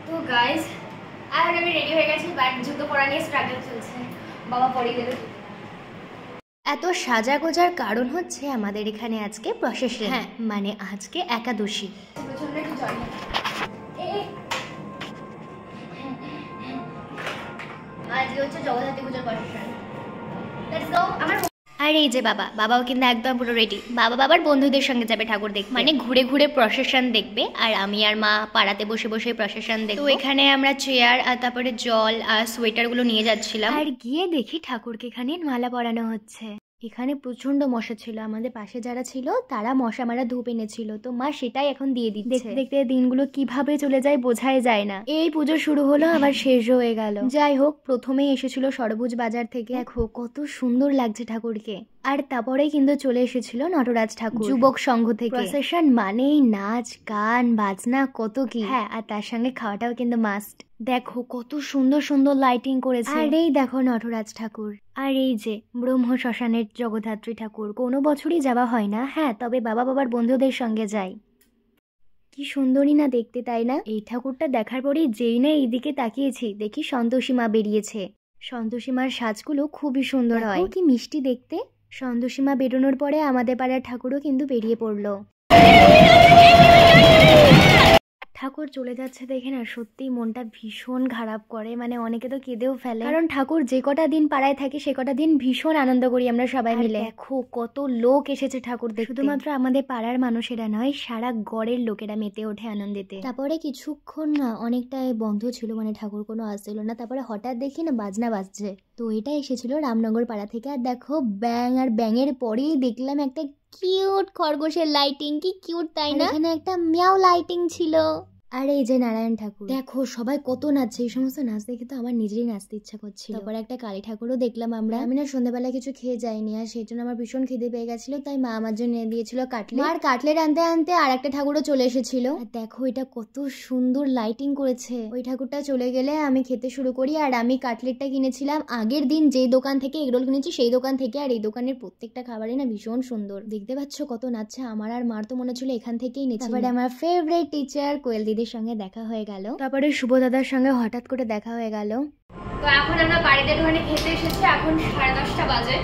তো গাইস এখন আমি রেডি হয়ে গেছি, বাট জুতো পরা নিয়ে স্ট্রাগল চলছে। বাবা পরে গেল। এত সাজা গোজার কারণ হচ্ছে আমাদের এখানে আজকে প্রসেশন, হ্যাঁ মানে আজকে একাদশী। প্রচন্ড একটু জল আজকে হচ্ছে জগদ্ধাত্রী পুজোর প্রসেশন। Let's go. আর এই যে বাবাও কিন্তু একদম পুরো রেডি। বাবার বন্ধুদের সঙ্গে যাবে ঠাকুর দেখতে, মানে ঘুরে ঘুরে প্রসেশন দেখবে। আর আমি আর মা পাড়াতে বসে বসে প্রসেশন দেখবো। তো এখানে আমরা চেয়ার আর তারপরে জল আর সোয়েটার গুলো নিয়ে যাচ্ছিলাম। আর গিয়ে দেখি ঠাকুরকে এখানে মালা পরানো হচ্ছে। এখানে প্রচন্ড মশা ছিল, আমাদের পাশে যারা ছিল তারা মশা মারা ধূপ এনেছিল, তো মা সেটাই এখন দিয়ে দিচ্ছে। দেখতে দেখতে দিনগুলো কিভাবে চলে যায় বোঝাই যায় না। এই পুজো শুরু হলো আবার শেষ হয়ে গেল। যাই হোক, প্রথমেই এসেছিল সরভুজ বাজার থেকে। দেখো কত সুন্দর লাগছে ঠাকুরকে। আর তারপরেই কিন্তু চলে এসেছিল নটরাজ ঠাকুর যুবক সংঘ থেকে। প্রসেশন মানেই নাচ গান বাজনা কত কি। হ্যাঁ, আর তার সঙ্গে খাওয়াটাও কিন্তু মাস্ট। দেখো কত সুন্দর সুন্দর লাইটিং করেছে। আর এই দেখো নটরাজ ঠাকুর। আর এই যে ব্রহ্ম শ্মশানের জগদ্ধাত্রী ঠাকুর। কোনো বছরই যাওয়া হয় না, হ্যাঁ তবে বাবার বন্ধুদের সঙ্গে যাই। কি সুন্দরী না দেখতে, তাই না? এই ঠাকুরটা দেখার পরেই যেই না এইদিকে তাকিয়েছি, দেখি সন্তোষী মা বেরিয়েছে। সন্তোষী মার সাজগুলো খুবই সুন্দর হয়, কি মিষ্টি দেখতে। সন্তোষী মা বেরোনোর পরে আমাদের পাড়ার ঠাকুরও কিন্তু বেরিয়ে পড়লো। ঠাকুর চলে যাচ্ছে দেখে না সত্যি মনটা ভীষণ খারাপ করে, মানে অনেকে তো কেঁদেও ফেলে। কারণ ঠাকুর যে কটা দিন পাড়ায় থাকে সে কটা দিন ভীষণ আনন্দ করি আমরা সবাই মিলে। দেখো কত লোক এসেছে ঠাকুর দেখতে। শুধুমাত্র আমাদের পাড়ার মানুষেরা নয়, সারা গড়ের লোকেরা মেতে ওঠে আনন্দেতে। তারপরে কিছুক্ষণ না অনেকটা বন্ধ ছিল, মানে ঠাকুর কোনো আসছিল না। তারপরে হঠাৎ দেখি না বাজনা বাজছে, তো এটা এসেছিল রামনগর পাড়া থেকে। আর দেখো ব্যাং, আর ব্যাঙের পরেই দেখলাম একটা কিউট খরগোশের লাইটিং। কি কিউট তাই না? এখানে একটা মিয়াও লাইটিং ছিল। আর এই যে নারায়ণ ঠাকুর, দেখো সবাই কত নাচছে। এই সমস্ত নাচ দেখে তো আমার নিজেরই নাচতে ইচ্ছা করছিল। তারপরে একটা কালী ঠাকুরও দেখলাম আমরা। আমি না সন্ধ্যাবেলা কিছু খেয়ে যাইনি, আর সেই জন্য আমার ভীষণ খিদে পেয়ে গেছিল, তাই মা আমার জন্য এনে দিয়েছিল কাটলেট। আর কাটলেট আনতে আনতে আর একটা ঠাকুরও চলে এসেছিল। আর দেখো এটা কত সুন্দর লাইটিং করেছে। ওই ঠাকুরটা চলে গেলে আমি খেতে শুরু করি। আর আমি কাটলেটটা কিনেছিলাম আগের দিন যেই দোকান থেকে এগরোল কিনেছি সেই দোকান থেকে। আর এই দোকানের প্রত্যেকটা খাবারই না ভীষণ সুন্দর। দেখতে পাচ্ছ কত নাচছে। আমার আর মার তো মনে ছিল এখান থেকেই নিচ্ছি। তারপরে আমার ফেভারিট টিচার কোয়েল দিদির সঙ্গে দেখা হয়ে গেল। তারপরে শুভ দাদার সঙ্গে হঠাৎ করে দেখা হয়ে গেল। তো এখন আমরা বাড়িতে ঢুকে খেতে এসেছি, এখন 10:30 বাজে।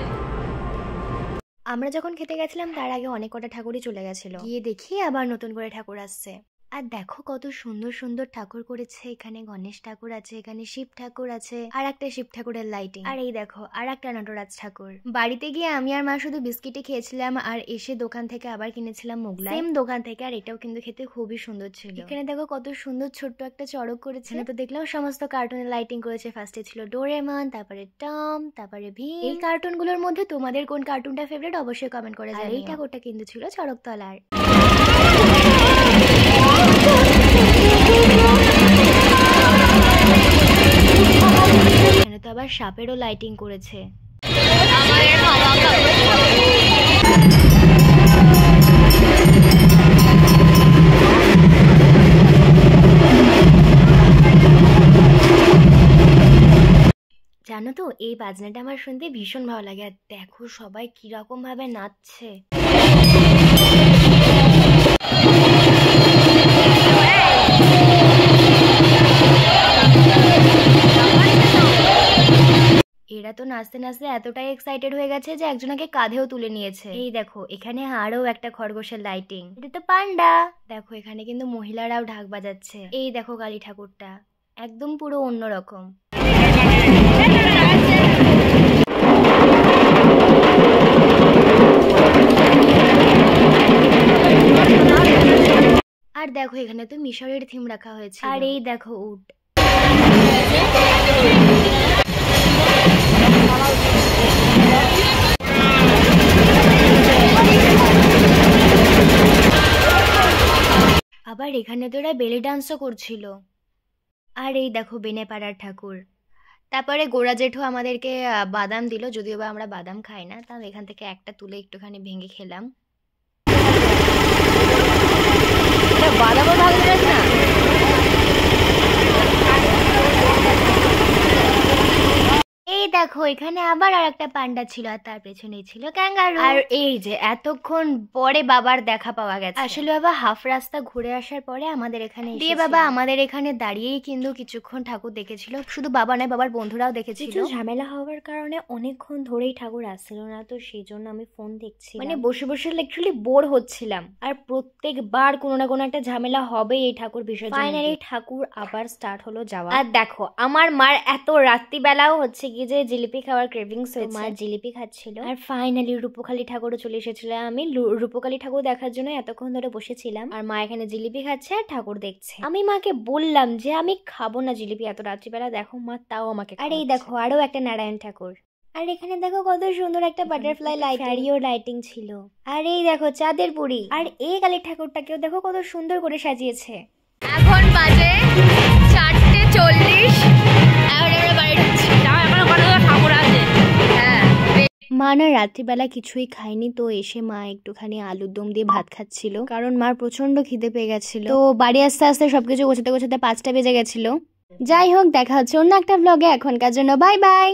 আমরা যখন খেতে গেছিলাম তার আগে অনেক কটা ঠাকুরই চলে গেছিল। গিয়ে দেখি আবার নতুন করে ঠাকুর আসছে। আর দেখো কত সুন্দর সুন্দর ঠাকুর করেছে। এখানে গণেশ ঠাকুর আছে, এখানে শিব ঠাকুর আছে, আর একটা শিব ঠাকুরের লাইটিং। আর এই দেখো আর একটা নটরাজ ঠাকুর। বাড়িতে গিয়ে আমি আর মা শুধু বিস্কিটই খেয়েছিলাম, আর এসে দোকান থেকে আবার কিনেছিলাম মোগলাই, সেম দোকান থেকে। আর এটাও কিন্তু খেতে খুবই সুন্দর ছিল। এখানে দেখো কত সুন্দর ছোট্ট একটা চড়ক করেছে। তো দেখলাম সমস্ত কার্টুনের লাইটিং করেছে। ফার্স্টে ছিল ডোরেমন, তারপরে টম, তারপরে ভীম। এই কার্টুনগুলোর মধ্যে তোমাদের কোন কার্টুনটা ফেভারিট অবশ্যই কমেন্ট করে জানিও। এই ঠাকুরটা কিন্তু ছিল চড়কতলার। এখানে তো আবার সাপেরও লাইটিং করেছে। জানো তো এই বাজনাটা আমার শুনতে ভীষণ ভালো লাগে। আর দেখো সবাই কিরকম ভাবে নাচছে। এরা তো নাচতে নাচতে এতটাই এক্সাইটেড হয়ে গেছে যে একজনকে কাঁধেও তুলে নিয়েছে। এই দেখো এখানে আরো একটা খরগোশের লাইটিং। এটা তো পান্ডা। দেখো এখানে কিন্তু মহিলারাও ঢাক বাজাচ্ছে। এই দেখো কালী ঠাকুরটা একদম পুরো অন্যরকম। আর দেখো এখানে তো মিশরের থিম রাখা হয়েছে। আর এই দেখো উট। আবার এখানে তো এরা বেলি ডান্সও করছিল। আর এই দেখো বেনেপাড়ার ঠাকুর। তারপরে গোড়া জেঠু আমাদেরকে বাদাম দিল, যদিও বা আমরা বাদাম খাই না, তাও এখান থেকে একটা তুলে একটুখানি ভেঙে খেলাম। বাদামও ভালো না। এই দেখো এখানে আবার আর একটা পান্ডা ছিল, আর তার পেছনে ছিল ক্যাঙ্গারু। আর এই যে এতক্ষণ পরে বাবার দেখা পাওয়া গেছে। আসলে বাবা হাফ রাস্তা ঘুরে আসার পরে আমাদের এখানে দিয়ে বাবা আমাদের এখানে দাঁড়িয়েই কিন্তু কিছুক্ষণ ঠাকুর দেখেছিল। শুধু বাবা নয়, বাবার বন্ধুরাও দেখেছিল। ঝামেলা হওয়ার কারণে অনেকক্ষণ ধরেই ঠাকুর আসছিল না, তো সেই জন্য আমি ফোন দেখছি, মানে বসে বসে লিটারালি বোর হচ্ছিলাম। আর প্রত্যেকবার কোনো না কোনো একটা ঝামেলা হবে এই ঠাকুর বিসর্জন। ফাইনালি ঠাকুর আবার স্টার্ট হলো যাওয়া। আর দেখো আমার মার এত রাত্রিবেলাও হচ্ছে কি যে জিলিপি খাওয়ার ক্রেভিংস হয়েছে, মার জিলিপি খাচ্ছিল। আর ফাইনালি রূপকালী ঠাকুরও চলে এসেছিল। আমি রূপকালী ঠাকুর দেখার জন্য এতক্ষণ ধরে বসেছিলাম, আর মা এখানে জিলিপি খাচ্ছে আর ঠাকুর দেখছে। আমি মাকে বললাম যে আমি খাবো না জিলিপি এত রাত্রিবেলা, দেখো মা তাও আমাকে। আর এই দেখো আরো একটা নারায়ণ ঠাকুর। আর এখানে দেখো কত সুন্দর একটা বাটারফ্লাই লাইট, ফ্যারিও লাইটিং ছিল। আর এই দেখো চাঁদের পুরি। আর এই কালী ঠাকুরটাকেও দেখো কত সুন্দর করে সাজিয়েছে। এখন বাজে 4:40। এখন আমরা বাড়ি ঢুকছি। এখনো কত ঠাকুর আছে। হ্যাঁ, মা না রাত্রিবেলা কিছুই খায়নি, তো এসে মা একটুখানি আলুর দম দিয়ে ভাত খাচ্ছিল, কারণ মার প্রচন্ড খিদে পেয়ে গেছিল। তো বাড়ি আস্তে আস্তে সবকিছু গোছাতে গোছাতে 5টা বেজে গেছিল। যাই হোক, দেখা হচ্ছে অন্য একটা ব্লগে। এখনকার জন্য বাই বাই।